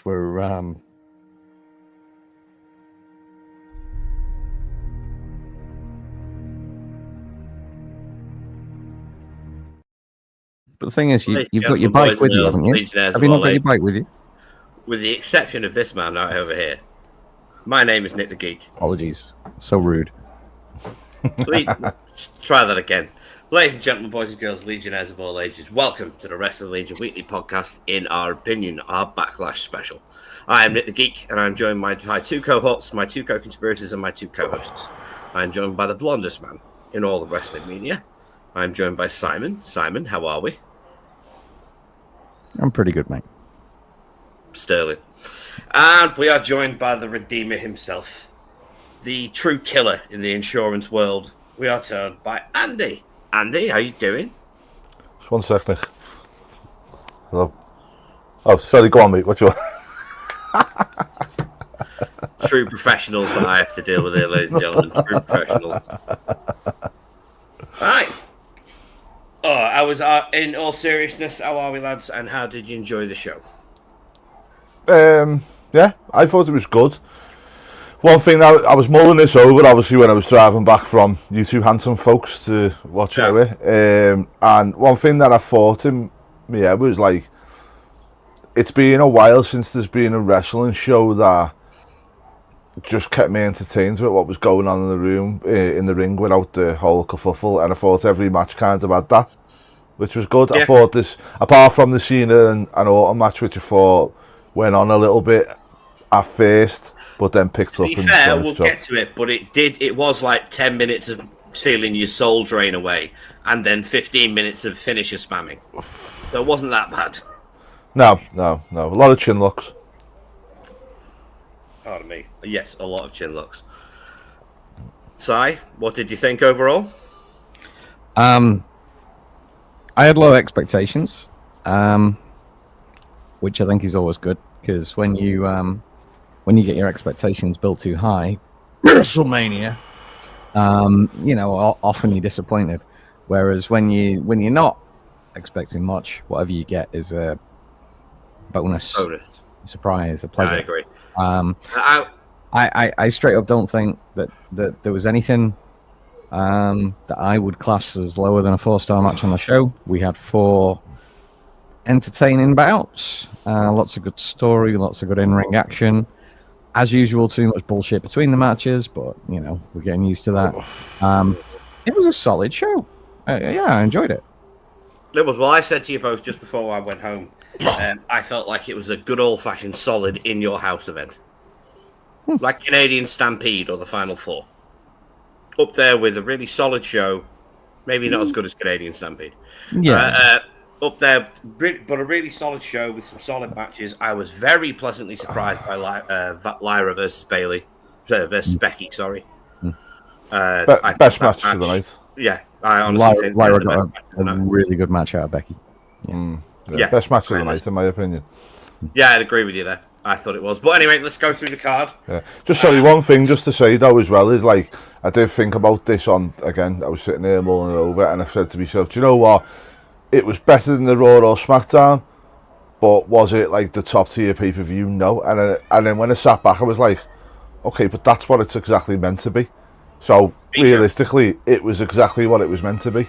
matches were but the thing is, you've got your bike with you, haven't you? Have you not got your bike with you? With the exception of this man right over here. My name is Nick the Geek. Apologies. So rude. Try that again. Ladies and gentlemen, boys and girls, Legionnaires of all ages, welcome to the Wrestling Legion Weekly Podcast, in our opinion, our Backlash special. I am Nick the Geek, and I'm joined by my two co-hosts, my two co-conspirators, and my two co-hosts. I'm joined by the blondest man in all of wrestling media. I'm joined by Simon. Simon, how are we? I'm pretty good, mate. Sterling. And we are joined by the Redeemer himself, the true killer in the insurance world. We are joined by Andy. Andy, how you doing? Just 1 sec, Nick. Hello. Oh, sorry, go on, mate. What's your... True professionals that I have to deal with here, ladies and gentlemen. True professionals. Right. Oh, I was in all seriousness, how are we, lads? And how did you enjoy the show? Yeah, I thought it was good. One thing, I was mulling this over, obviously, when I was driving back from you two handsome folks to watch it with. And one thing that I thought in my head was, like, it's been a while since there's been a wrestling show that just kept me entertained with what was going on in the room, in the ring, without the whole kerfuffle. And I thought every match kind of had that, which was good. Yeah. I thought this, apart from the Cena and Orton match, which I thought went on a little bit at first, but then picked up. To be fair, we'll get to it, but it was like 10 minutes of feeling your soul drain away, and then 15 minutes of finisher spamming. So it wasn't that bad. No. A lot of chin locks. Pardon me. Yes, a lot of chin locks. Si, what did you think overall? I had low expectations, which I think is always good, because when you get your expectations built too high, WrestleMania, often you're disappointed. Whereas when you're not expecting much, whatever you get is a bonus, surprise, a pleasure. I agree. I straight up don't think that there was anything that I would class as lower than a 4-star match on the show. We had 4 entertaining bouts, lots of good story, lots of good in-ring action. As usual, too much bullshit between the matches, but we're getting used to that. It was a solid show. I enjoyed it. It was. Well, I said to you both just before I went home, I felt like it was a good old-fashioned solid in-your-house event. Like Canadian Stampede or the Final Four. Up there with a really solid show, maybe not as good as Canadian Stampede. Yeah. Up there, but a really solid show with some solid matches. I was very pleasantly surprised by Lyra versus Bailey, versus Becky. Sorry, best match of the night. Yeah, I honestly think Lyra got a really good match out of Becky. Yeah, best match of the night, in my opinion. Yeah, I'd agree with you there. I thought it was. But anyway, let's go through the card. Yeah. Just sorry, one thing just to say though as well is, like, I did think about this again. I was sitting there mulling it over, and I said to myself, do you know what? It was better than the Raw or SmackDown, but was it like the top tier pay-per-view? No. And then when I sat back, I was like, okay, but that's what it's exactly meant to be. So realistically, it was exactly what it was meant to be.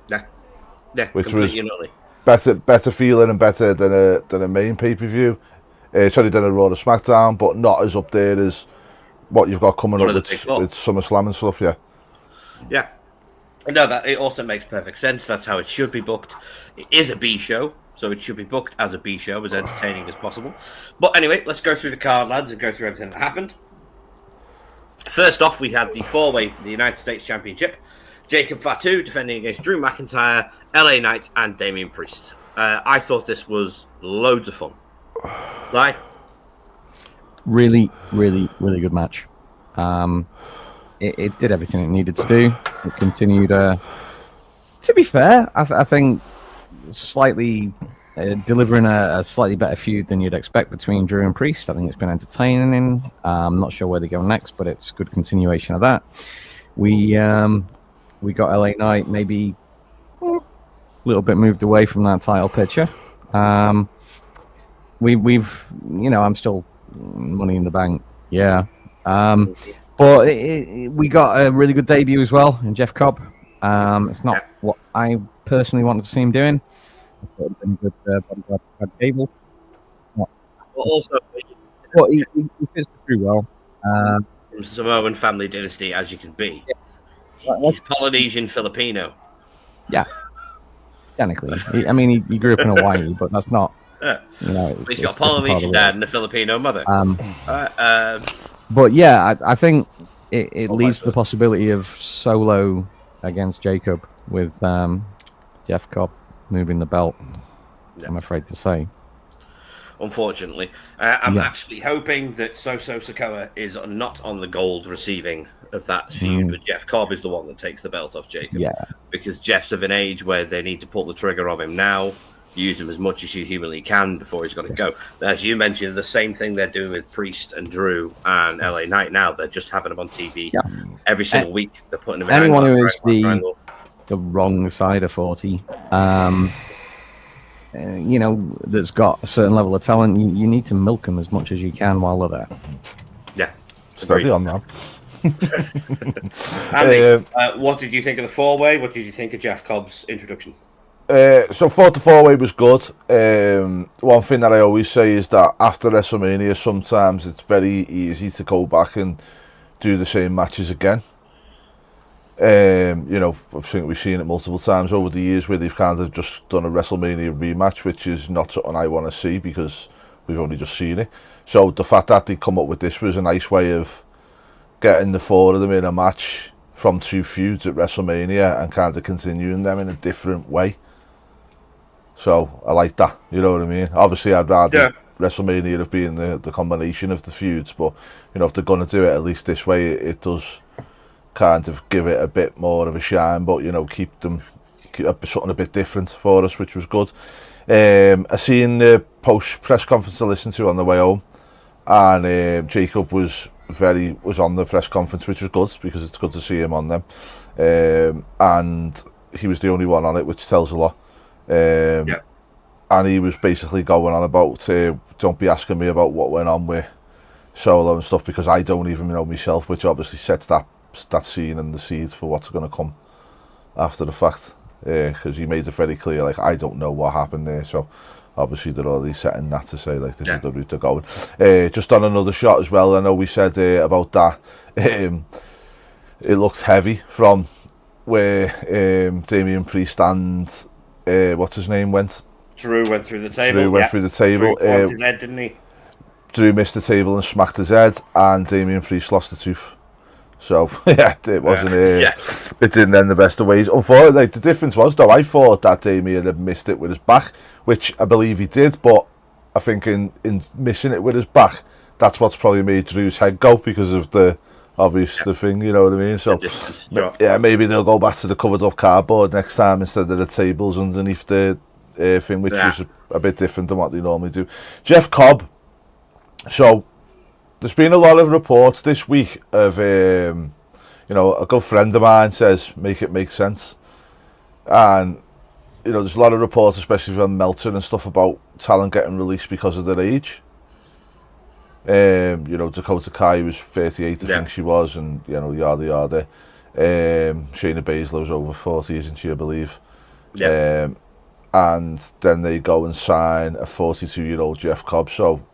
Yeah, which was better feeling and better than a main pay-per-view. Than a Raw or SmackDown, but not as up there as what you've got coming up with SummerSlam and stuff. Yeah. No, that it also makes perfect sense. That's how it should be booked. It is a B show, so it should be booked as a B show, as entertaining as possible. But anyway, let's go through the card, lads, and go through everything that happened. First off, we had the 4-way for the United States Championship. Jacob Fatu defending against Drew McIntyre, LA Knight, and Damian Priest. I thought this was loads of fun. Si? Really, really, really good match. It did everything it needed to do. It continued. To be fair, I think slightly delivering a slightly better feud than you'd expect between Drew and Priest. I think it's been entertaining. I'm not sure where they go next, but it's good continuation of that. We got LA Knight maybe a little bit moved away from that title picture. we've I'm still Money in the Bank. Yeah. But we got a really good debut as well in Jeff Cobb. It's not what I personally wanted to see him doing. I thought it'd been good bodyguard Brad Gable. But also, But he fits pretty well. from Samoan family dynasty as you can be. He's Polynesian Filipino. Yeah. Technically. He grew up in Hawaii, but that's not. He's got a Polynesian dad and a Filipino mother. But yeah, I think it leads to the possibility of Solo against Jacob with Jeff Cobb moving the belt. Yeah. I'm afraid to say. Unfortunately, I'm actually hoping that Soso Sikoa is not on the gold receiving of that feud, but Jeff Cobb is the one that takes the belt off Jacob. Yeah, because Jeff's of an age where they need to pull the trigger of him now. Use him as much as you humanly can before he's got to go. As you mentioned, the same thing they're doing with Priest and Drew and LA Knight now. They're just having them on TV every single week. They're putting them in anyone who is the wrong side of 40, that's got a certain level of talent. You need to milk them as much as you can while they're there. Yeah, steady on that. Andy, what did you think of the 4-way? What did you think of Jeff Cobb's introduction? So 4-4-way was good. One thing that I always say is that after WrestleMania, sometimes it's very easy to go back and do the same matches again. I think we've seen it multiple times over the years where they've kind of just done a WrestleMania rematch, which is not something I want to see because we've only just seen it. So the fact that they come up with this was a nice way of getting the four of them in a match from two feuds at WrestleMania and kind of continuing them in a different way. So I like that, you know what I mean? Obviously I'd rather WrestleMania have been the combination of the feuds, but if they're going to do it at least this way, it does kind of give it a bit more of a shine, but keep something a bit different for us, which was good. I seen the post press conference to listen to on the way home, and Jacob was on the press conference, which was good because it's good to see him on them, and he was the only one on it, which tells a lot. And he was basically going on about don't be asking me about what went on with Solo and stuff because I don't even know myself, which obviously sets that scene and the seeds for what's going to come after the fact, because he made it very clear, like, I don't know what happened there. So obviously they're already setting that to say, like, this is the route they're going. Just on another shot as well, I know we said about that, it looked heavy from where Damian Priest and what's his name went. Drew went through the table. Through the table. Drew his head, didn't he? Drew missed the table and smacked his head, and Damian Priest lost the tooth. So it wasn't. It didn't end the best of ways. Unfortunately, the difference was though, I thought that Damian had missed it with his back, which I believe he did. But I think in missing it with his back, that's what's probably made Drew's head go because of the obvious the thing. You know what I mean? So maybe they'll go back to the covered up cardboard next time instead of the tables underneath the thing, which was a bit different than what they normally do. Jeff Cobb. So there's been a lot of reports this week of, a good friend of mine says, make it make sense. And, there's a lot of reports, especially from Meltzer and stuff, about talent getting released because of their age. Dakota Kai was 38, I think she was, and, yada yada. Shayna Baszler's over 40, isn't she, I believe? And then they go and sign a 42-year-old Jeff Cobb. So,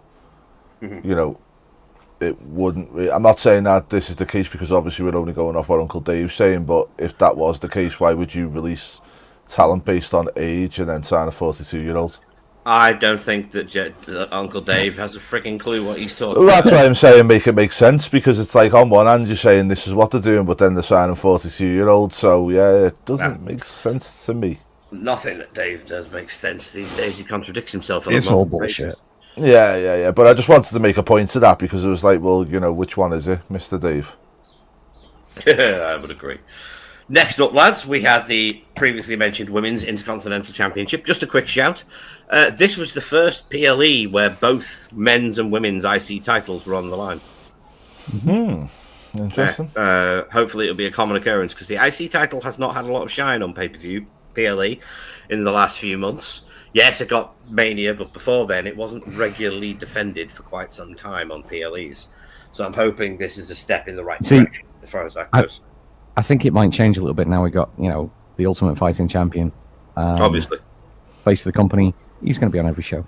it wouldn't. I'm not saying that this is the case because obviously we're only going off what Uncle Dave's saying, but if that was the case, why would you release talent based on age and then sign a 42-year-old? I don't think that Uncle Dave has a freaking clue what he's talking about. That's why I'm saying make it make sense, because it's like on one hand you're saying this is what they're doing, but then they're signing 42-year-olds, so it doesn't make sense to me. Nothing that Dave does makes sense these days. He contradicts himself. It's all bullshit. Yeah. But I just wanted to make a point to that because it was like, well, which one is it, Mr. Dave? I would agree. Next up, lads, we had the previously mentioned Women's Intercontinental Championship. Just a quick shout. This was the first PLE where both men's and women's IC titles were on the line. Interesting. Hopefully it'll be a common occurrence because the IC title has not had a lot of shine on pay-per-view PLE in the last few months. Yes, it got Mania, but before then, it wasn't regularly defended for quite some time on PLEs. So I'm hoping this is a step in the right direction as far as that goes. I think it might change a little bit now. We got the Ultimate Fighting Champion, Obviously, face of the company. He's going to be on every show.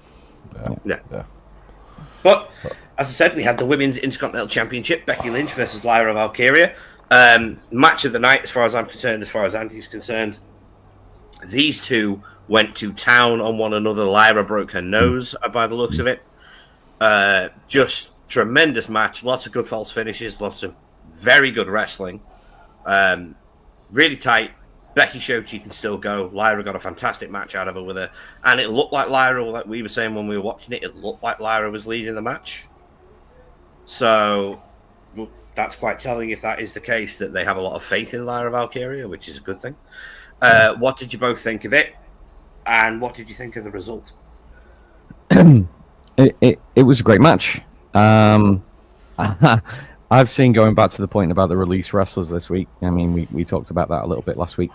Yeah. But as I said, we had the Women's Intercontinental Championship: Becky Lynch versus Lyra Valkyria. Match of the night, as far as I'm concerned, as far as Andy's concerned. These two went to town on one another. Lyra broke her nose by the looks of it. Just tremendous match. Lots of good false finishes. Lots of very good wrestling. Really tight. Becky showed she can still go. Lyra got a fantastic match out of her with her. And it looked like Lyra, like we were saying when we were watching it, it looked like Lyra was leading the match. So that's quite telling if that is the case, that they have a lot of faith in Lyra Valkyria, which is a good thing. What did you both think of it? And what did you think of the result? It was a great match. I've seen, going back to the point about the release wrestlers this week, I mean, we talked about that a little bit last week,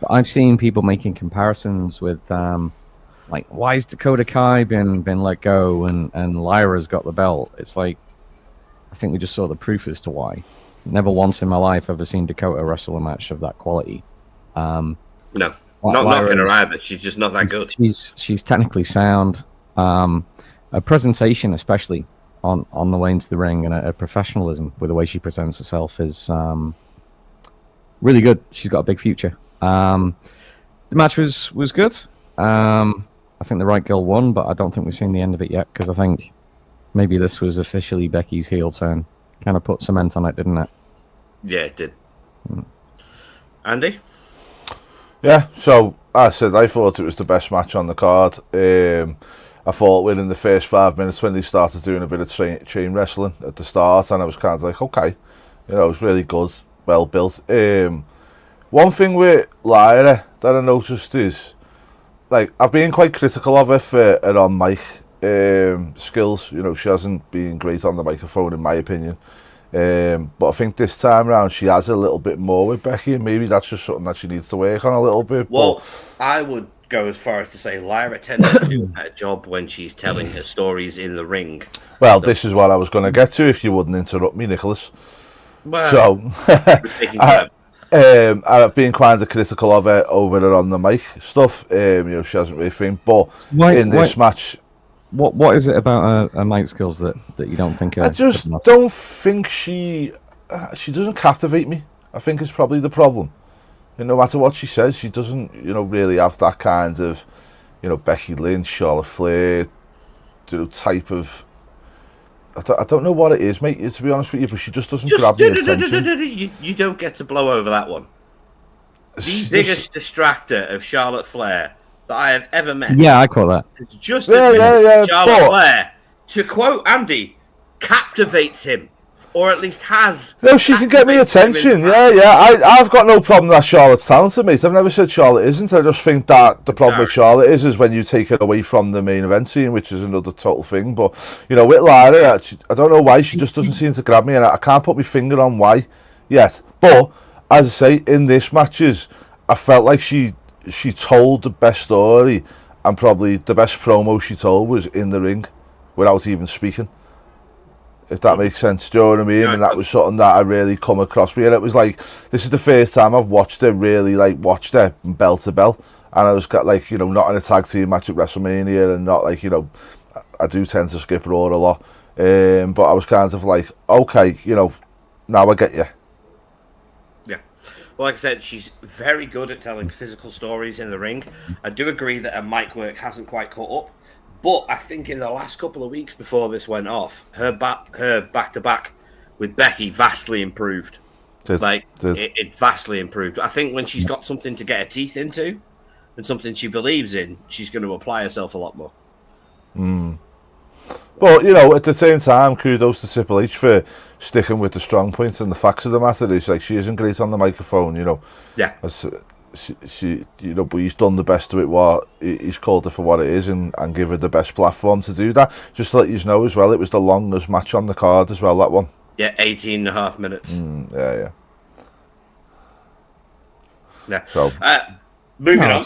but I've seen people making comparisons with, like, why is Dakota Kai been let go and Lyra's got the belt? It's like, I think we just saw the proof as to why. Never once in my life ever seen Dakota wrestle a match of that quality. No, not knocking her either. She's just not that good. She's technically sound. A presentation, especially on the way into the ring, and a professionalism with the way she presents herself is really good. She's got a big future. The match was good. I think the right girl won, but I don't think we've seen the end of it yet, because I think maybe this was officially Becky's heel turn. Kind of put cement on it, didn't it? Yeah, it did. Andy? Yeah, so I said I thought it was the best match on the card. I thought within the first 5 minutes when they started doing a bit of chain wrestling at the start, and I was kind of like, okay, it was really good, well built. One thing with Lyra that I noticed is, like, I've been quite critical of her for her on mic skills. She hasn't been great on the microphone in my opinion. But I think this time around she has a little bit more with Becky, and maybe that's just something that she needs to work on a little bit. Well, I would go as far as to say Lyra tends to do a job when she's telling her stories in the ring. Well, this is what I was going to get to if you wouldn't interrupt me, Nicholas. Well, I've been kind of critical of her over her on the mic stuff. She hasn't really think, but in this match, what is it about her mic skills that you don't think? I just don't think she doesn't captivate me. I think it's probably the problem. No matter what she says, she doesn't, really have that kind of, Becky Lynch, Charlotte Flair, type of. I don't know what it is, mate. To be honest with you, but she just doesn't grab my attention. You don't get to blow over that one. The biggest distractor of Charlotte Flair that I have ever met. Yeah, I call that. It's just Charlotte Flair, to quote Andy, captivates him. Or at least has. No, she can get me attention. Yeah. I've got no problem that Charlotte's talented, mate. I've never said Charlotte isn't. I just think that the problem with Charlotte is when you take her away from the main event scene, which is another total thing. But, with Lyra, I don't know why, she just doesn't seem to grab me, and I can't put my finger on why yet. But, as I say, in this matches, I felt like she told the best story, and probably the best promo she told was in the ring, without even speaking. If that makes sense, do you know what I mean? And that was something that I really come across with her. It was like, this is the first time I've watched her, really, watched her bell to bell. And I was got, not in a tag team match at WrestleMania, and not I do tend to skip Raw a lot. But I was kind of like, okay, now I get you. Yeah. Well, like I said, she's very good at telling physical stories in the ring. I do agree that her mic work hasn't quite caught up. But I think in the last couple of weeks before this went off, her back-to-back with Becky vastly improved. It vastly improved. I think when she's got something to get her teeth into and something she believes in, she's going to apply herself a lot more. But, at the same time, kudos to Triple H for sticking with the strong points, and the facts of the matter is, she isn't great on the microphone, Yeah. She but he's done the best of it. What he's called her for what it is, and give her the best platform to do that. Just to let you know as well, it was the longest match on the card as well, that one. Yeah, 18.5 minutes. Yeah. Yeah. So moving on.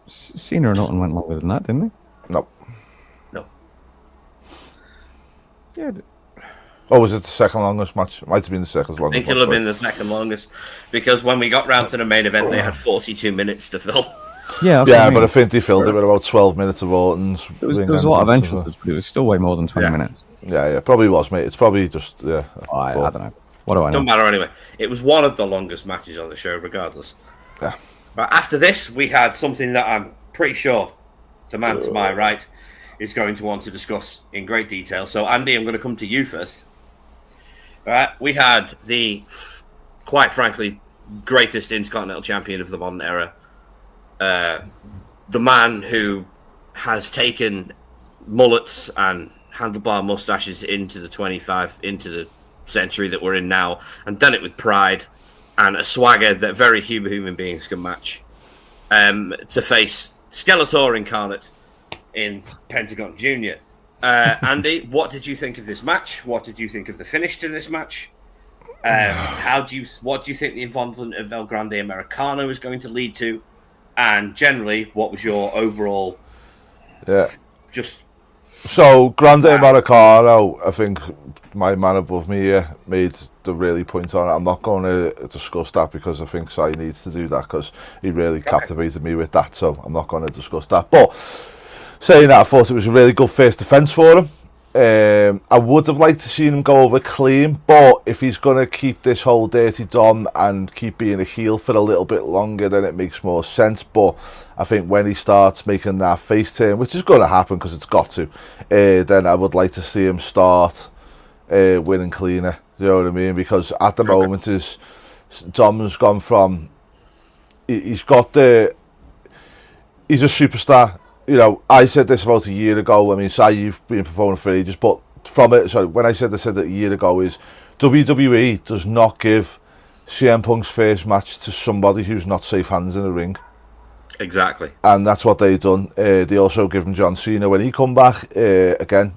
Cena and Orton went longer than that, didn't they? No. No. Yeah. Oh, was it the second longest match? It might have been the second I longest. think it'll have been the second longest, because when we got round to the main event, they had 42 minutes to fill. Yeah, Yeah, but I think they filled it with about 12 minutes of Orton's. there was a lot of entrances, but it was still way more than 20 minutes. Yeah, probably was, mate. It's probably just I don't know. What do I know? Don't matter anyway. It was one of the longest matches on the show, regardless. Yeah. Right, after this, we had something that I'm pretty sure the man to my right is going to want to discuss in great detail. So, Andy, I'm going to come to you first. All right, we had the, quite frankly, greatest Intercontinental Champion of the modern era. The man who has taken mullets and handlebar mustaches into the century that we're in now, and done it with pride and a swagger that very few human beings can match. To face Skeletor incarnate in Pentagon Jr. Andy, what did you think of this match? What did you think of the finish to this match? What do you think the involvement of El Grande Americano is going to lead to? And generally, what was your overall? So Grande Americano, I think my man above me here made the really point on it. I'm not going to discuss that because I think Si needs to do that because he really captivated me with that. So I'm not going to discuss that. But saying that, I thought it was a really good first defence for him. I would have liked to see him go over clean, but if he's going to keep this whole dirty Dom and keep being a heel for a little bit longer, then it makes more sense. But I think when he starts making that face turn, which is going to happen because it's got to, then I would like to see him start winning cleaner. You know what I mean? Because at the moment, Dom's gone from he's a superstar. You know, I said this about a year ago. I mean, Si, you've been a proponent for ages, but when I said it a year ago, is WWE does not give CM Punk's first match to somebody who's not safe hands in the ring. Exactly. And that's what they've done. They also give him John Cena when he come back. Again,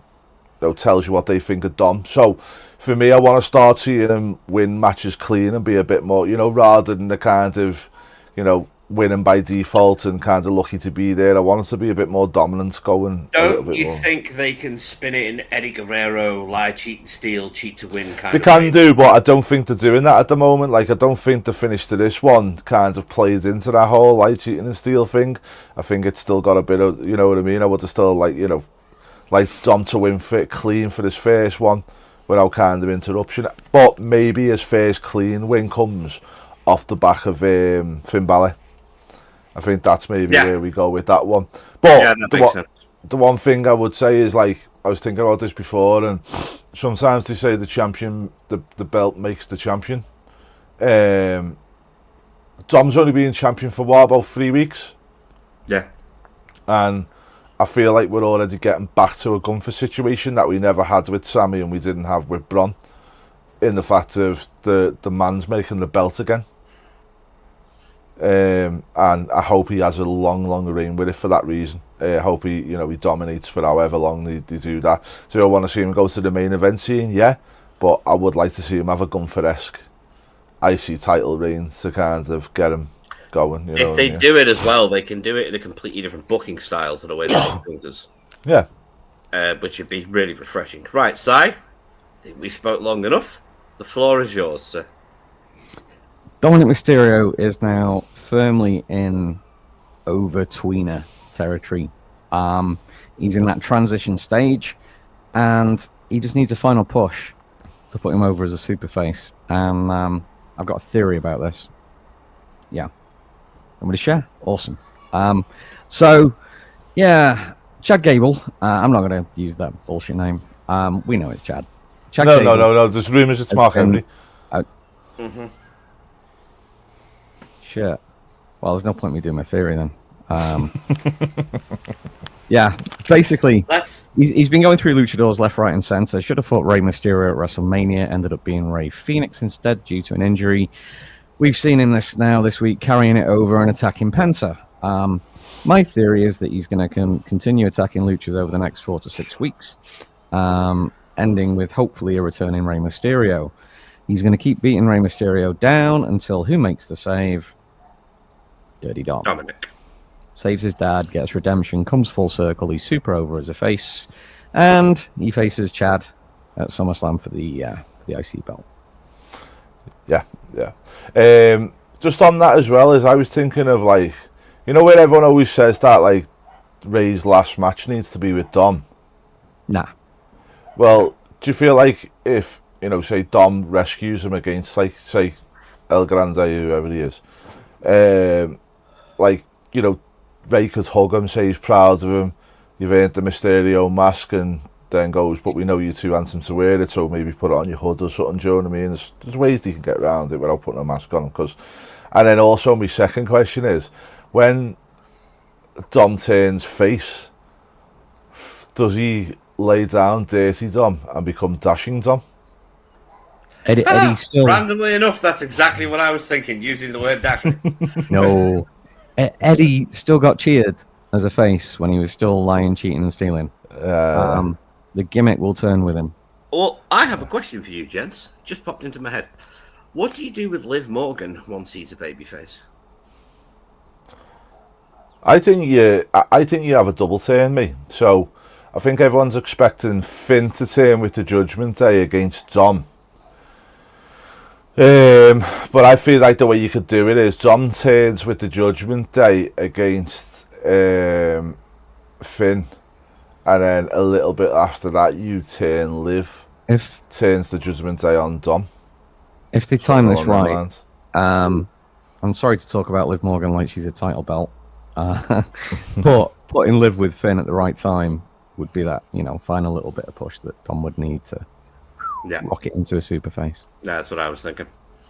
tells you what they think of Dom. So, for me, I want to start seeing him win matches clean and be a bit more, rather than the kind of, winning by default and kind of lucky to be there. I want it to be a bit more dominant going. Don't you think they can spin it in Eddie Guerrero, lie, cheat and steal, cheat to win kind of They can do, but I don't think they're doing that at the moment. Like, I don't think the finish to this one kind of plays into that whole lie, cheating and steal thing. I think it's still got a bit of, you know what I mean? I would have still like Dom to win fit clean for this first one without kind of interruption. But maybe his first clean win comes off the back of Finn Balor. I think that's maybe where we go with that one. But the one thing I would say is, like, I was thinking about this before, and sometimes they say the champion, the belt makes the champion. Dom's only been champion for about 3 weeks. Yeah. And I feel like we're already getting back to a Gunther situation that we never had with Sammy and we didn't have with Braun, in the fact of the man's making the belt again. And I hope he has a long reign with it for that reason. I hope he dominates for however long they do that. So I want to see him go to the main event scene, but I would like to see him have a Gunther-esque IC title reign to kind of get him going. If they do it as well, they can do it in a completely different booking style to the way they do things. Yeah. Which would be really refreshing. Right, Si, I think we spoke long enough. The floor is yours, sir. Dominic Mysterio is now firmly in over-tweener territory. He's in that transition stage, and he just needs a final push to put him over as a superface. And I've got a theory about this. Yeah. I'm going to share? Awesome. Chad Gable. I'm not going to use that bullshit name. We know it's Chad. No. There's rumours it's Mark Henry. Shit. Well, there's no point in me doing my theory then. Basically, he's been going through luchadors left, right, and center. Should have fought Rey Mysterio at WrestleMania. Ended up being Rey Fénix instead due to an injury. We've seen him this week carrying it over and attacking Penta. My theory is that he's going to continue attacking luchas over the next 4 to 6 weeks, ending with hopefully a returning Rey Mysterio. He's going to keep beating Rey Mysterio down until who makes the save? Dirty Dom. Dominic. saves his dad, gets redemption, comes full circle. He's super over as a face, and he faces Chad at SummerSlam for the IC belt. Yeah. Just on that as well, as I was thinking of, like, you know, where everyone always says that, like, Ray's last match needs to be with Dom. Nah. Well, do you feel like if, you know, say Dom rescues him against, like, say, El Grande, whoever he is, like, you know, Ray could hug him, say he's proud of him, you've earned the Mysterio mask, and then goes, but we know you're too handsome to wear it, so maybe put it on your hood or something, do you know what I mean? There's ways you can get around it without putting a mask on him. And then also my second question is, when Dom turns face, does he lay down Dirty Dom and become Dashing Dom? Eddie still... Randomly enough, that's exactly what I was thinking, using the word dashing. No. Eddie still got cheered as a face when he was still lying, cheating, and stealing. The gimmick will turn with him. Well, I have a question for you, gents. Just popped into my head. What do you do with Liv Morgan once he's a babyface? I think you have a double turn, mate. So I think everyone's expecting Finn to turn with the Judgment Day against Dom. But I feel like the way you could do it is Dom turns with the Judgment Day against Finn, and then a little bit after that you turn Liv. Turns the Judgment Day on Dom. If they time this right, I'm sorry to talk about Liv Morgan like she's a title belt, but putting Liv with Finn at the right time would be that, you know, final little bit of push that Dom would need to rocket into a super face. That's what I was thinking.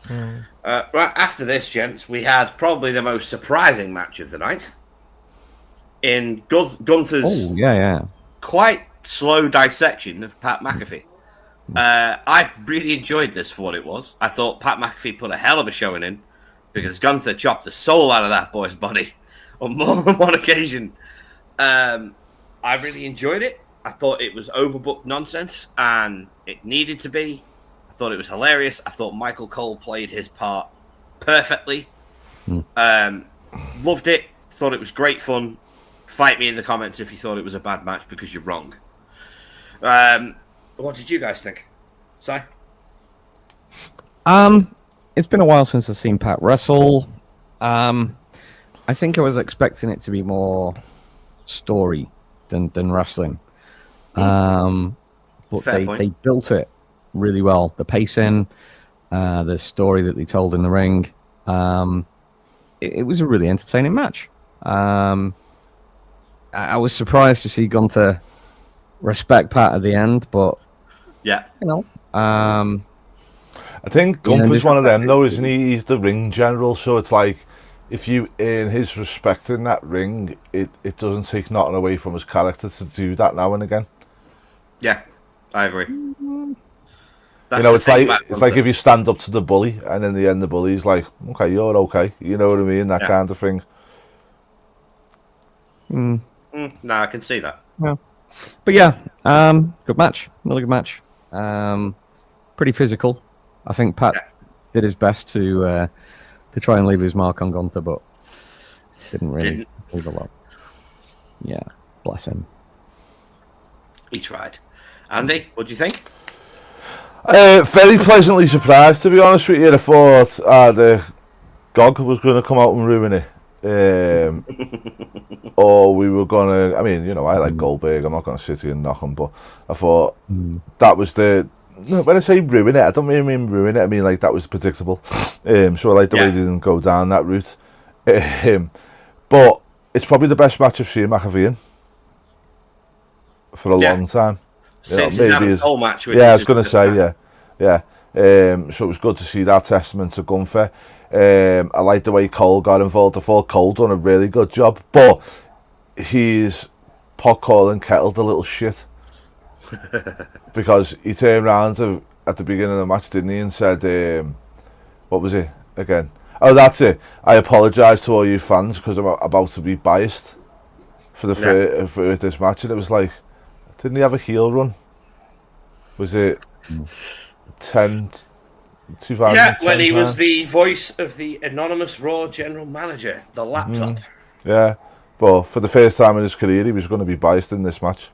Right after this, gents, we had probably the most surprising match of the night in Gunther's quite slow dissection of Pat McAfee. I really enjoyed this for what it was. I thought Pat McAfee put a hell of a showing in, because Gunther chopped the soul out of that boy's body on more than one occasion. I really enjoyed it. I thought it was overbooked nonsense, and it needed to be. I thought it was hilarious. I thought Michael Cole played his part perfectly. Loved it. Thought it was great fun. Fight me in the comments if you thought it was a bad match, because you're wrong. What did you guys think? Si? It's been a while since I've seen Pat wrestle. I think I was expecting it to be more story than wrestling. But they built it really well. The pacing, the story that they told in the ring. It was a really entertaining match. I was surprised to see Gunther respect Pat at the end, but yeah, you know, I think Gunther's one of them though, isn't he? He's the ring general, so it's like if you earn his respect in that ring, it doesn't take nothing away from his character to do that now and again. Yeah, I agree. That's, you know, it's like if you stand up to the bully, and in the end the bully's like, "Okay, you're okay." You know what I mean? That kind of thing. No, I can see that. Yeah. But yeah, good match. Another good match. Pretty physical. I think Pat did his best to try and leave his mark on Gunther, but didn't leave a lot. Yeah, bless him. He tried. Andy, what do you think? Very pleasantly surprised, to be honest with you. I thought the GOG was going to come out and ruin it. Or we were going to... I mean, you know, I like Goldberg. I'm not going to sit here and knock him, but I thought that was the... No, when I say ruin it, I don't really mean ruin it. I mean, like, that was predictable. So I like the way they didn't go down that route. But it's probably the best match I've seen McAfee in for a long time. Since he's had a whole match with I was going to say, yeah. So it was good to see that testament to Gunther. I like the way Cole got involved. I thought Cole done a really good job, but he's pot calling kettled a little shit because he turned around at the beginning of the match, didn't he, and said, what was it again? Oh, that's it. I apologise to all you fans because I'm about to be biased for for this match, and it was like, didn't he have a heel run? Was it 2010? Yeah, when he was the voice of the anonymous Raw general manager, the laptop. Yeah, But for the first time in his career, he was going to be biased in this match.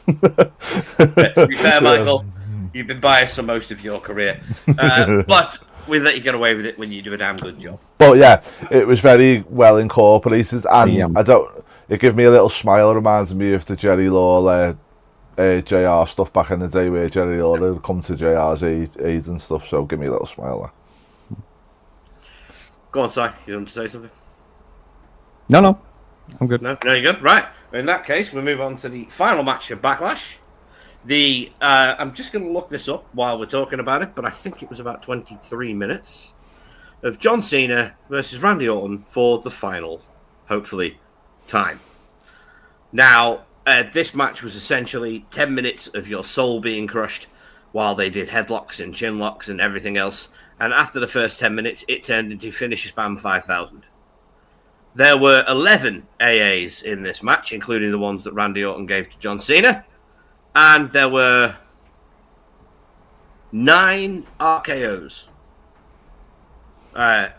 To be fair, Michael, you've been biased for most of your career. But we let you get away with it when you do a damn good job. But yeah, it was very well incorporated, and it gave me a little smile. It reminds me of the Jerry Lawler, JR stuff back in the day, where Jerry Lawler would come to JR's aid and stuff. So give me a little smile there. Go on, Si. You want to say something? No, I'm good. No, you're good. Right. In that case, we move on to the final match of Backlash. I'm just going to look this up while we're talking about it, but I think it was about 23 minutes of John Cena versus Randy Orton for the final, hopefully, time. Now, this match was essentially 10 minutes of your soul being crushed while they did headlocks and chin locks and everything else. And after the first 10 minutes, it turned into Finish Spam 5000. There were 11 AAs in this match, including the ones that Randy Orton gave to John Cena. And there were 9 RKOs.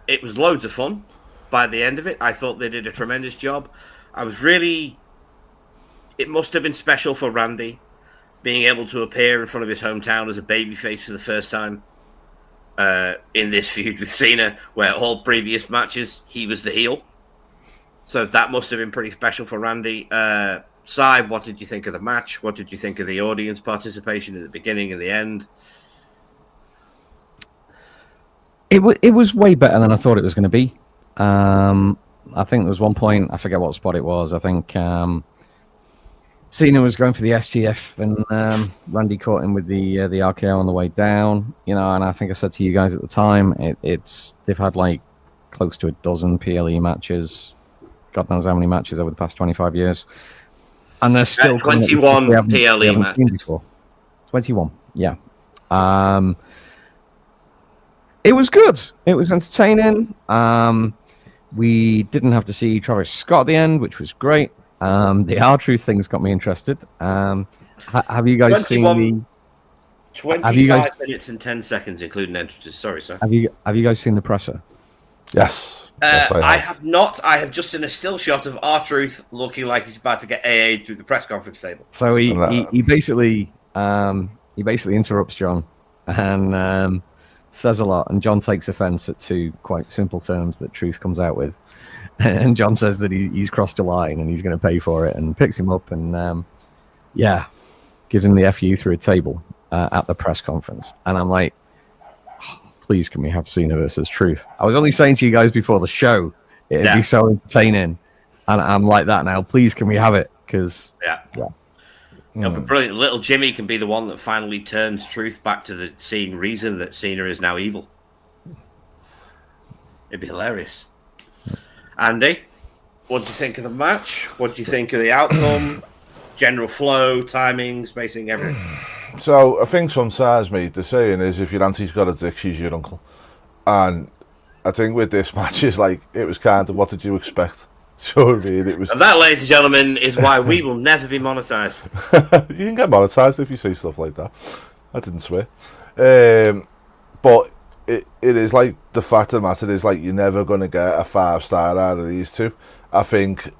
It was loads of fun by the end of it. I thought they did a tremendous job. It must have been special for Randy being able to appear in front of his hometown as a babyface for the first time in this feud with Cena, where all previous matches he was the heel. So that must have been pretty special for Randy. Si, what did you think of the match? What did you think of the audience participation at the beginning and the end? It was way better than I thought it was going to be. I think there was one point, I forget what spot it was. I think Cena was going for the STF, and Randy caught him with the RKO on the way down. And I think I said to you guys at the time, they've had like close to a dozen PLE matches. God knows how many matches over the past 25 years. And there's still 21 PLE matches. 21, yeah. It was good. It was entertaining. We didn't have to see Travis Scott at the end, which was great. The R-Truth thing's got me interested. Have you guys seen the 25 minutes and 10 seconds, including entrances? Sorry, sir. Have you guys seen the presser? Yes. I have not. I have just seen a still shot of R-Truth looking like he's about to get AA'd through the press conference table. So he basically interrupts John and says a lot, and John takes offense at 2 quite simple terms that Truth comes out with. And John says that he's crossed a line and he's going to pay for it, and picks him up and gives him the FU through a table at the press conference. And I'm like, please, can we have Cena versus Truth? I was only saying to you guys before the show, it'd be so entertaining, and I'm like that now. Please, can we have it? Because but brilliant. Little Jimmy can be the one that finally turns Truth back to the seeing reason that Cena is now evil. It'd be hilarious. Andy, what do you think of the match? What do you think of the outcome? General flow, timing, spacing, everything. So I think sometimes, mate, the saying is, if your auntie's got a dick, she's your uncle. And I think with this match, is like, it was kind of, what did you expect? So really, it was. And that, ladies and gentlemen, is why we will never be monetized. You can get monetized if you say stuff like that. I didn't swear. But it is like, the fact of the matter is, like, you're never going to get a 5-star out of these two. I think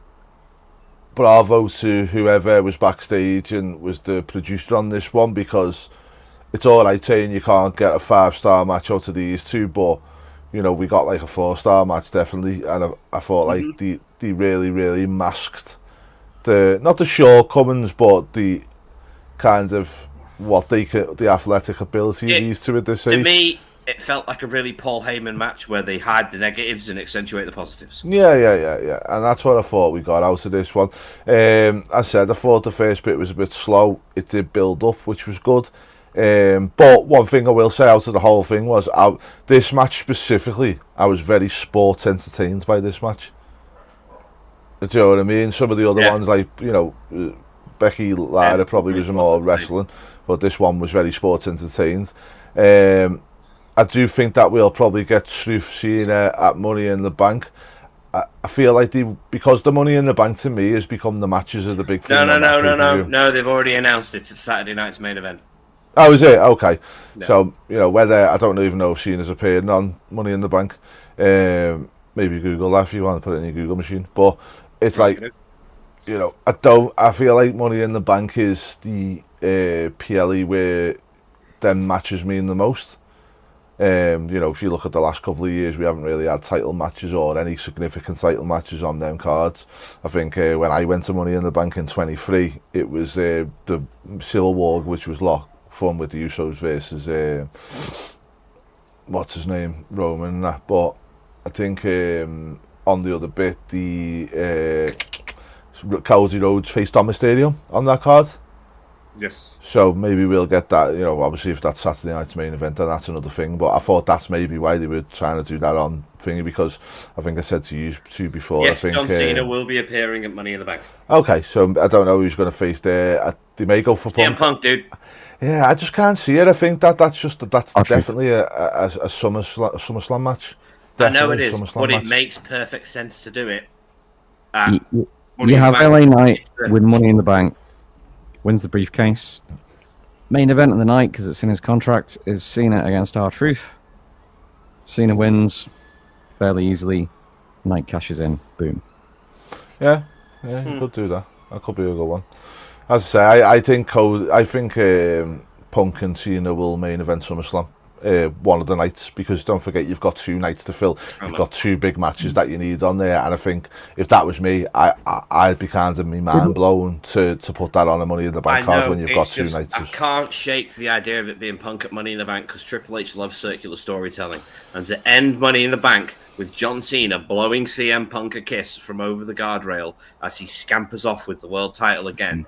bravo to whoever was backstage and was the producer on this one, because it's all right saying you can't get a 5-star match out of these two, but we got like a 4-star match definitely, and I thought like they really masked not the shortcomings, but the kind of what the athletic ability of these two at this age. To me, it felt like a really Paul Heyman match where they hide the negatives and accentuate the positives. Yeah. And that's what I thought we got out of this one. I said I thought the first bit was a bit slow. It did build up, which was good. But one thing I will say out of the whole thing was, this match specifically, I was very sports entertained by this match. Do you know what I mean? Some of the other ones, like, Becky Lynch probably was more wrestling, but this one was very sports entertained. I do think that we'll probably get Truth Cena at Money in the Bank. I feel like because the Money in the Bank to me has become the matches of the big thing. No, they've already announced it. It's Saturday night's main event. Oh, is it? Okay. Yeah. So, whether, I don't even know if Cena's appearing on Money in the Bank. Maybe Google that if you want to put it in your Google machine. But it's like, I feel like Money in the Bank is the PLE where them matches mean the most. If you look at the last couple of years, we haven't really had title matches or any significant title matches on them cards. I think when I went to Money in the Bank in 23, it was the Civil War, which was a lot fun with the Usos versus what's his name, Roman and that. But I think on the other bit, the Cody Rhodes faced Dom Mysterio on that card. Yes. So maybe we'll get that, obviously if that's Saturday night's main event, then that's another thing. But I thought that's maybe why they were trying to do that on thingy, because I think I said to you two before. Yes, I think John Cena will be appearing at Money in the Bank. Okay, so I don't know who's going to face there. They may go for CM Punk, dude. Yeah, I just can't see it. I think that's definitely a SummerSlam match. I know it is, but it makes perfect sense to do it. You have LA Knight with Money in the Bank, wins the briefcase. Main event of the night, because it's in his contract, is Cena against R-Truth. Cena wins fairly easily. Knight cashes in. Boom. Yeah, you could do that. That could be a good one. As I say, I think Punk and Cena will main event SummerSlam one of the nights, because don't forget you've got 2 nights to fill. You've got 2 big matches that you need on there, and I think if that was me, I'd be kind of mind blown to put that on a Money in the Bank card when you've got 2 nights. I can't shake the idea of it being Punk at Money in the Bank, because Triple H loves circular storytelling, and to end Money in the Bank with John Cena blowing CM Punk a kiss from over the guardrail as he scampers off with the world title again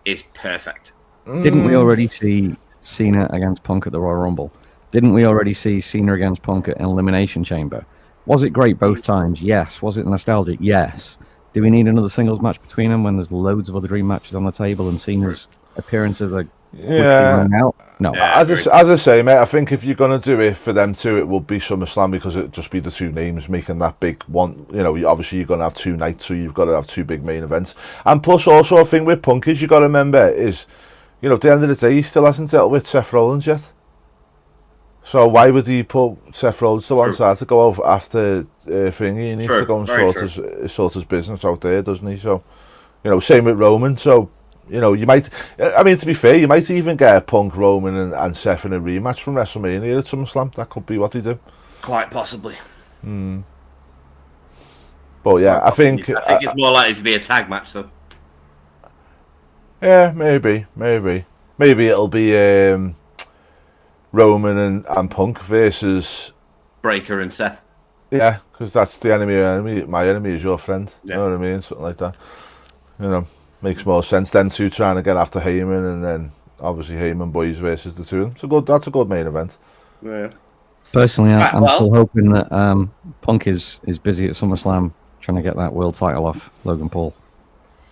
is perfect. Didn't we already see Cena against Punk at the Royal Rumble? Didn't we already see Cena against Punk at an Elimination Chamber? Was it great both times? Yes. Was it nostalgic? Yes. Do we need another singles match between them when there's loads of other dream matches on the table and Cena's appearances are running out? No. Yeah, as I say, mate, I think if you're going to do it for them two, it will be SummerSlam, because it'd just be the 2 names making that big one. Obviously you're going to have 2 nights, so you've got to have 2 big main events. And plus also a thing with Punk is, you've got to remember is, at the end of the day, he still hasn't dealt with Seth Rollins yet. So why would he put Seth Rollins to one side to go over after Thingy? He needs to go and sort his business out there, doesn't he? So, same with Roman. So, you might, to be fair, you might even get Punk, Roman and Seth in a rematch from WrestleMania at SummerSlam. That could be what they do. Quite possibly. But yeah, I think it's more likely to be a tag match, though. Yeah, maybe. Maybe it'll be Roman and Punk versus Breaker and Seth. Yeah, because that's the enemy. My enemy is your friend. Yeah. You know what I mean? Something like that. Makes more sense. Then 2 trying to get after Heyman, and then obviously Heyman boys versus the 2 of them. That's a good main event. Yeah. Personally, I'm still hoping that Punk is busy at SummerSlam trying to get that world title off Logan Paul.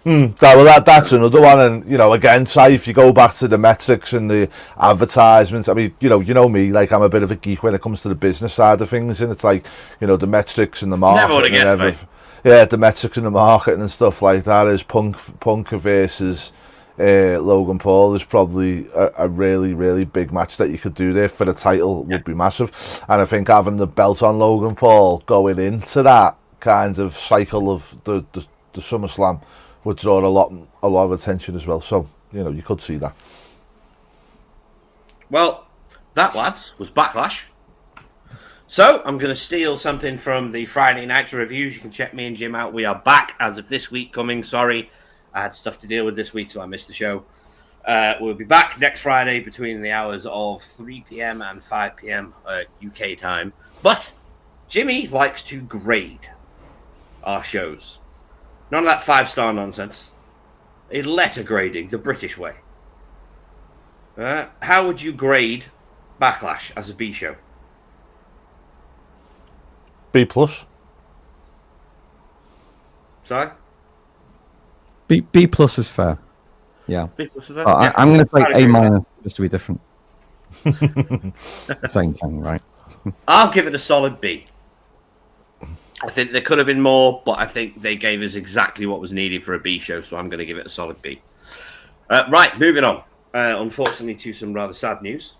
That's another one, and again, if you go back to the metrics and the advertisements, I mean, you know me, like I'm a bit of a geek when it comes to the business side of things, and it's like, the metrics and the marketing and everything. Yeah, the metrics and the marketing and stuff like that is Punk versus Logan Paul is probably a really, really big match that you could do there for the title. Would be massive, and I think having the belt on Logan Paul going into that kind of cycle of the SummerSlam would draw a lot of attention as well. So, you could see that. Well, that, lads, was Backlash. So, I'm going to steal something from the Friday Night Reviews. You can check me and Jim out. We are back as of this week coming. Sorry, I had stuff to deal with this week, so I missed the show. We'll be back next Friday between the hours of 3 p.m. and 5 p.m. UK time. But Jimmy likes to grade our shows. None of that 5-star nonsense. A letter grading, the British way. How would you grade Backlash as a B show? B+. Sorry? B+ is fair. Yeah. B+ is fair? Yeah. I'm going to say A- just to be different. Same thing, right? I'll give it a solid B. I think there could have been more, but I think they gave us exactly what was needed for a B show, so I'm going to give it a solid B. Right, moving on. Unfortunately, to some rather sad news.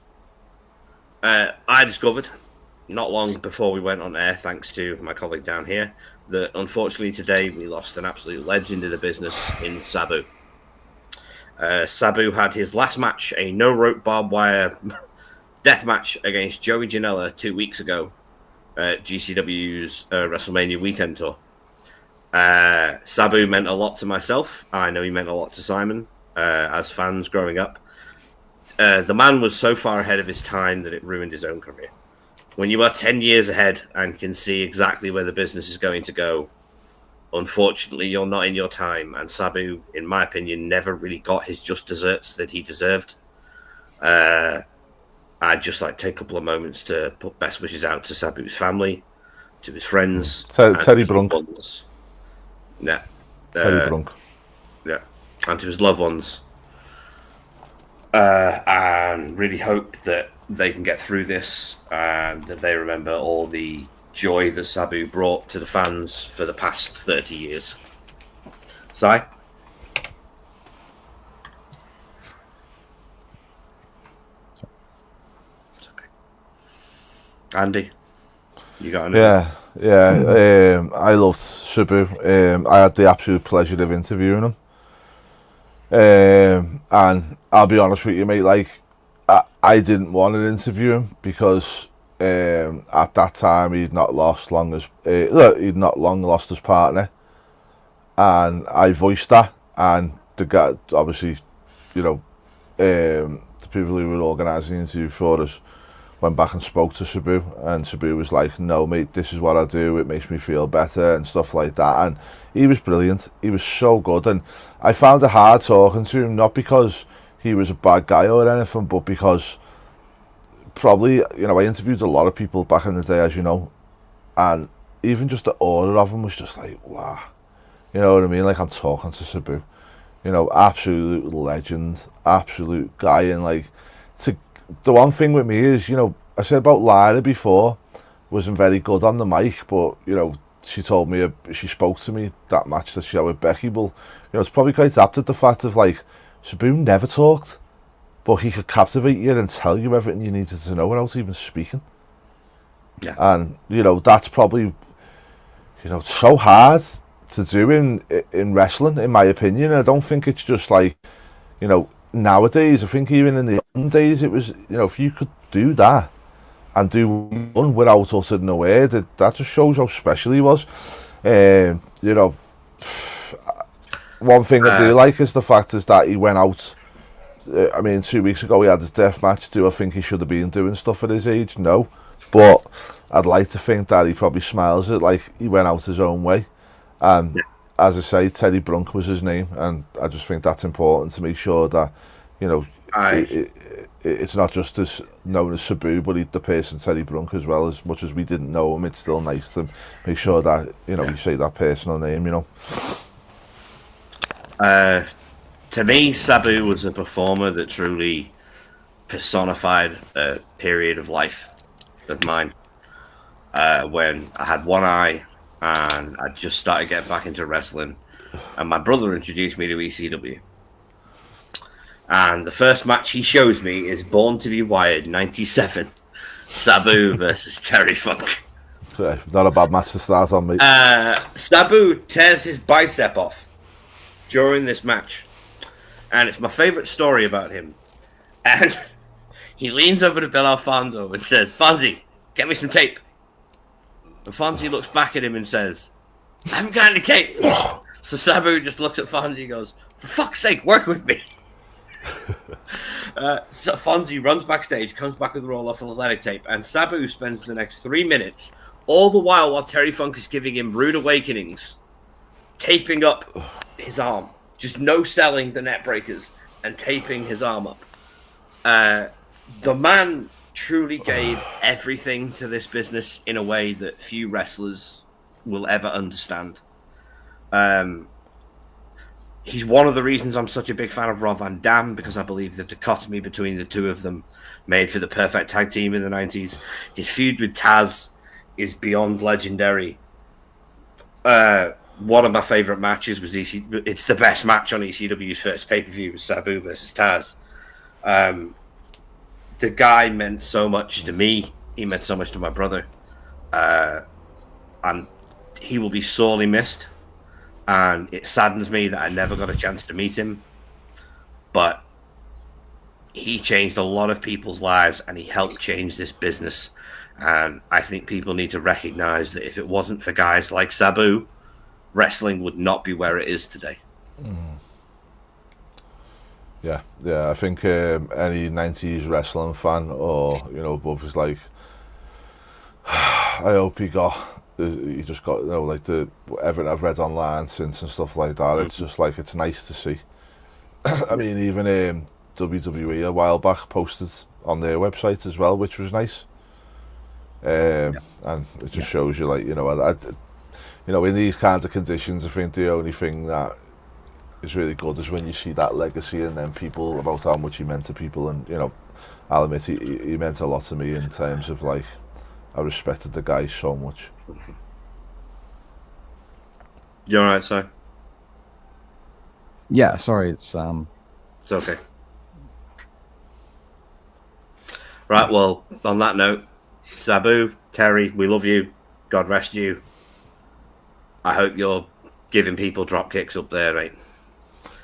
I discovered not long before we went on air, thanks to my colleague down here, that unfortunately today we lost an absolute legend of the business in Sabu. Sabu had his last match, a no-rope barbed wire death match against Joey Janela 2 weeks ago at GCW's WrestleMania weekend tour. Sabu meant a lot to myself. I know he meant a lot to Simon as fans growing up. The man was so far ahead of his time that it ruined his own career. When you are 10 years ahead and can see exactly where the business is going to go, unfortunately, you're not in your time. And Sabu, in my opinion, never really got his just desserts that he deserved. I'd just like to take a couple of moments to put best wishes out to Sabu's family, to his friends. Teddy Brunk. Yeah. Teddy Brunk. Yeah. And to his loved ones. And really hope that they can get through this and that they remember all the joy that Sabu brought to the fans for the past 30 years. Si? It's okay. Andy? You got anything? Yeah. I loved Sabu. I had the absolute pleasure of interviewing him. And I'll be honest with you, mate, like, I didn't want to interview him because at that time he'd not long lost his partner, and I voiced that, and the guy, obviously, the people who were organising the interview for us went back and spoke to Sabu, and Sabu was like, "No, mate, this is what I do. It makes me feel better," and stuff like that. And he was brilliant. He was so good, and I found it hard talking to him, not because he was a bad guy or anything, but because probably, I interviewed a lot of people back in the day, as you know, and even just the order of them was just like, wow. You know what I mean? Like, I'm talking to Sabu. Absolute legend, absolute guy, and like, the one thing with me is, I said about Lyra before, wasn't very good on the mic, but, she told me, she spoke to me that match that she had with Becky, but, it's probably quite apt at the fact of, like, Sabu never talked, but he could captivate you and tell you everything you needed to know without even speaking. Yeah. And, that's probably, so hard to do in wrestling, in my opinion. I don't think it's just like, nowadays, I think even in the old days, it was, if you could do that and do one without uttering a word, that just shows how special he was. One thing I do like is the fact is that he went out. 2 weeks ago he had his death match. Do I think he should have been doing stuff at his age? No, but I'd like to think that he probably smiles it like he went out his own way. And as I say, Teddy Brunk was his name, and I just think that's important to make sure that it's not just as known as Sabu, but the person Teddy Brunk as well. As much as we didn't know him, it's still nice to make sure that you say that personal name. To me, Sabu was a performer that truly personified a period of life of mine. When I had one eye and I just started getting back into wrestling, and my brother introduced me to ECW. And the first match he shows me is Born to be Wired 97, Sabu versus Terry Funk. Not a bad match to start on, mate. Sabu tears his bicep off during this match, and it's my favourite story about him. And he leans over to Bill Alfonso and says, "Fonzie, get me some tape." And Fonzie looks back at him and says, "I haven't got any tape." So Sabu just looks at Fonzie and goes, "For fuck's sake, work with me." So Fonzie runs backstage, comes back with a roll off athletic tape, and Sabu spends the next 3 minutes, all the while Terry Funk is giving him rude awakenings, taping up his arm. Just no selling the net breakers and taping his arm up. The man truly gave everything to this business in a way that few wrestlers will ever understand. He's one of the reasons I'm such a big fan of Rob Van Dam, because I believe the dichotomy between the two of them made for the perfect tag team in the 90s. His feud with Taz is beyond legendary. One of my favourite matches was it's the best match on ECW's first pay-per-view, was Sabu versus Taz. The guy meant so much to me He meant so much to my brother. And he will be sorely missed. And it saddens me that I never got a chance to meet him. But he changed a lot of people's lives, and he helped change this business. And I think people need to recognize that if it wasn't for guys like Sabu, wrestling would not be where it is today. Yeah, I think any 90s wrestling fan or, above is like, I hope he just got, like everything I've read online since and stuff like that. It's just like, it's nice to see. I mean, even WWE a while back posted on their website as well, which was nice. And it just shows you, like, in these kinds of conditions, I think the only thing that is really good is when you see that legacy and then people about how much he meant to people. And I'll admit he meant a lot to me in terms of, like, I respected the guy so much. You alright, Si? Yeah, sorry, it's It's okay. Right, well, on that note, Sabu, Terry, we love you. God rest you. I hope you're giving people drop kicks up there, mate.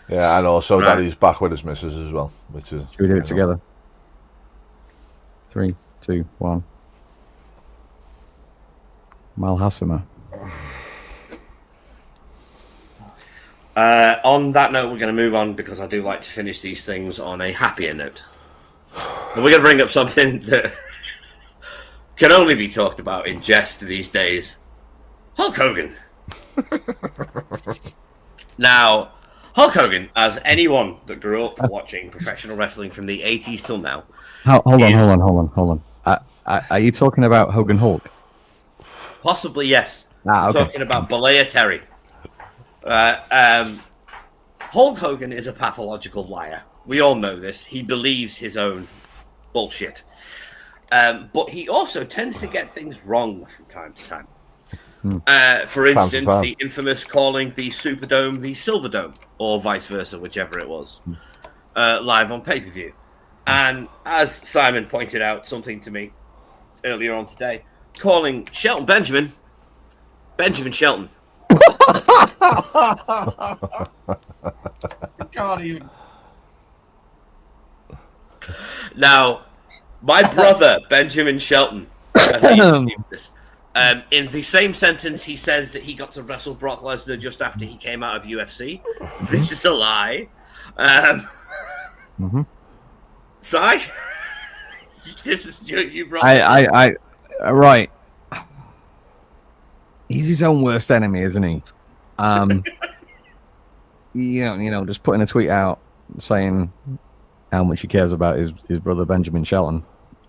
Yeah, and also that he's back with his missus as well, which is. Should we do it together? 3, 2, 1. Malhasima. On that note, we're going to move on because I do like to finish these things on a happier note. And we're going to bring up something that can only be talked about in jest these days. Hulk Hogan. Now, Hulk Hogan, as anyone that grew up watching professional wrestling from the 80s till now... Hold on. Are you talking about Hogan Hulk? Possibly, yes. Okay. I'm talking about Balea Terry. Hulk Hogan is a pathological liar. We all know this. He believes his own bullshit. But he also tends to get things wrong from time to time. For instance, the infamous calling the Superdome the Silverdome, or vice versa, whichever it was, live on pay-per-view. And as Simon pointed out something to me earlier on today, calling Shelton Benjamin Shelton. Can't even. Now, my brother Benjamin Shelton, in the same sentence, he says that he got to wrestle Brock Lesnar just after he came out of UFC. This is a lie. Si? This is you brought. Right. He's his own worst enemy, isn't he? Just putting a tweet out saying how much he cares about his brother Benjamin Shelton,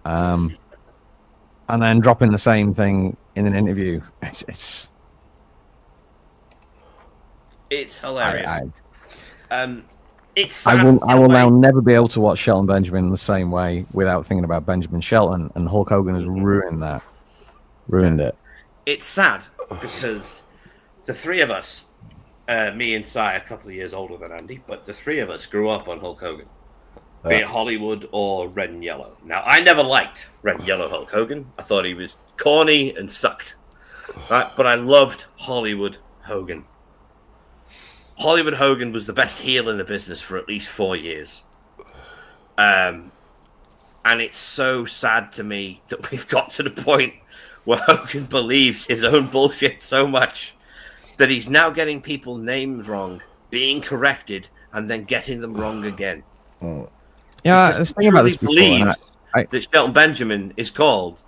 and then dropping the same thing in an interview. It's hilarious. I will now never be able to watch Shelton Benjamin the same way without thinking about Benjamin Shelton, and Hulk Hogan has ruined it. It's sad because the three of us, me and Si, a couple of years older than Andy, but the three of us grew up on Hulk Hogan, be it Hollywood or Red and Yellow. Now, I never liked Red and Yellow Hulk Hogan. I thought he was corny and sucked, right? But I loved Hollywood Hogan. Hollywood Hogan was the best heel in the business for at least 4 years. And it's so sad to me that we've got to the point where Hogan believes his own bullshit so much that he's now getting people's names wrong, being corrected, and then getting them wrong again. Yeah, I was thinking about this before. That Shelton Benjamin is called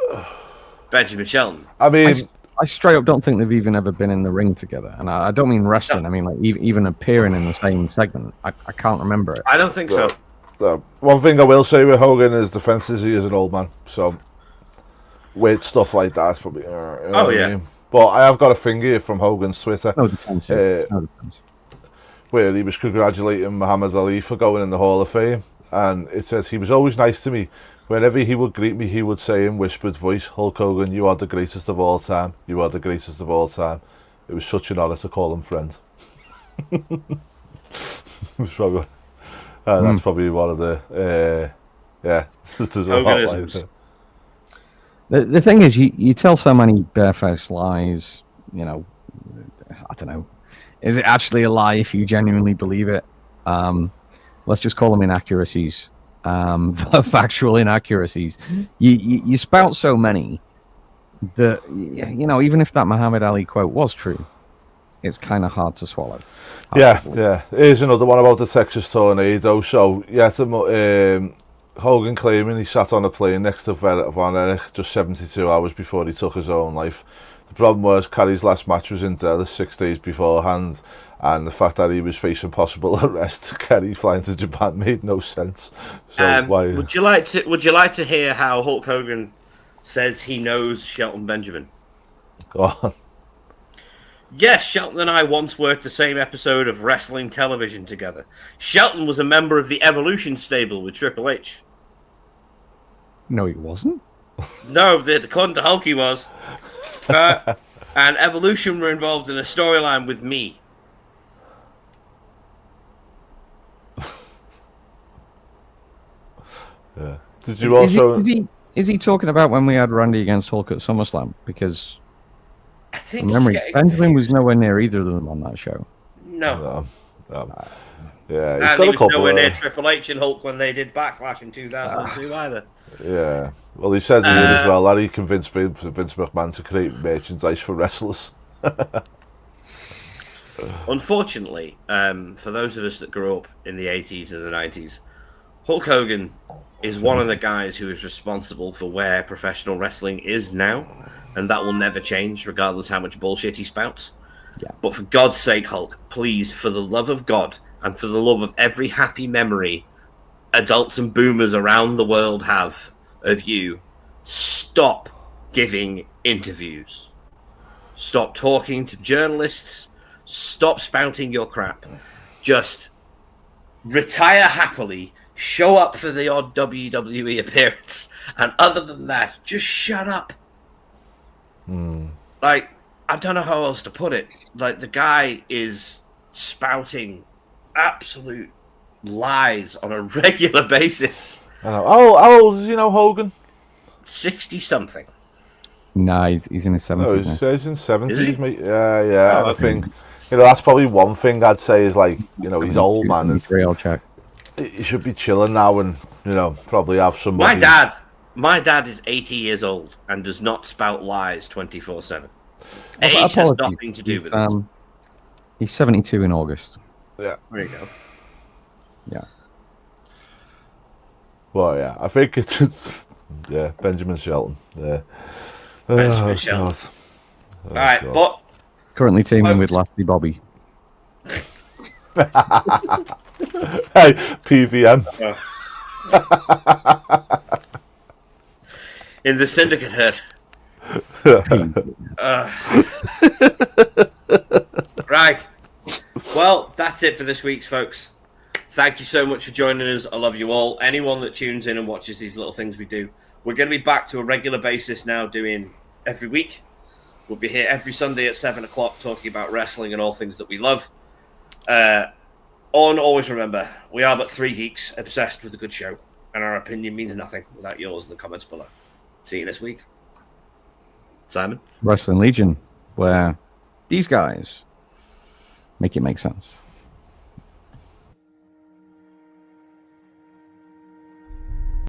Benjamin Shelton. I mean, I straight up don't think they've even ever been in the ring together, and I don't mean wrestling. I mean, like, even appearing in the same segment. I can't remember it. I don't think so. One thing I will say with Hogan is defense is he is an old man, so with stuff like that, it's probably. I mean? But I have got a thing here from Hogan's Twitter. No defense. It's no defense. Where he was congratulating Muhammad Ali for going in the Hall of Fame, and it says he was always nice to me. Whenever he would greet me, he would say in whispered voice, "Hulk Hogan, you are the greatest of all time. You are the greatest of all time." It was such an honour to call him friend. That's probably one of the there's a lot like that. The thing is, you tell so many barefaced lies. You know, I don't know. Is it actually a lie if you genuinely believe it? Let's just call them inaccuracies, factual inaccuracies. You spout so many that, you know, even if that Muhammad Ali quote was true, it's kind of hard to swallow. Yeah. Here's another one about the Texas tornado. So, Hogan claiming he sat on a plane next to Von Erich just 72 hours before he took his own life. The problem was Kerry's last match was in Dallas 6 days beforehand, and the fact that he was facing possible arrest, Kerry flying to Japan made no sense. So why? Would you like to hear how Hulk Hogan says he knows Shelton Benjamin? Go on. Yes, Shelton and I once worked the same episode of wrestling television together. Shelton was a member of the Evolution stable with Triple H. No, he wasn't. No, according to Hulk, he was. And Evolution were involved in a storyline with me. Yeah. Did you also? Is he talking about when we had Randy against Hulk at SummerSlam? Because I think memory, Benjamin was nowhere near either of them on that show. No. Yeah, he's and got he a was couple nowhere of... near Triple H and Hulk when they did Backlash in 2002 either. Yeah. Well, he says he did as well that he convinced Vince McMahon to create merchandise for wrestlers. Unfortunately, for those of us that grew up in the 80s and the 90s, Hulk Hogan is one of the guys who is responsible for where professional wrestling is now, and that will never change regardless how much bullshit he spouts. Yeah. But for God's sake, Hulk, please, for the love of God and for the love of every happy memory adults and boomers around the world have of you, stop giving interviews. Stop talking to journalists. Stop spouting your crap. Just retire happily. Show up for the odd WWE appearance. And other than that, just shut up. Like, I don't know how else to put it. Like, the guy is spouting absolute lies on a regular basis. How old is Hogan? 60-something. Nah, he's in his 70s now. He's in 70s, Is he? mate. Yeah. Oh, I think, that's probably one thing I'd say is, like, he's old, man. And I'll check. he should be chilling now and, probably have somebody... My dad is 80 years old and does not spout lies 24/7. Age has nothing to do with it. He's 72 in August. Yeah. There you go. Yeah. Well, yeah, I think it's... Yeah, Benjamin Shelton. Yeah. Benjamin Shelton. All right, God. but... Currently teaming with Lashley Bobby. Hey, PVM. In the syndicate hurt. Right. Well, that's it for this week's, folks. Thank you so much for joining us. I love you all. Anyone that tunes in and watches these little things we do, we're going to be back to a regular basis now, doing every week. We'll be here every Sunday at 7 o'clock talking about wrestling and all things that we love. Always remember, we are but three geeks obsessed with a good show, and our opinion means nothing without yours in the comments below. See you next week. Simon? Wrestling Legion, where these guys make it make sense.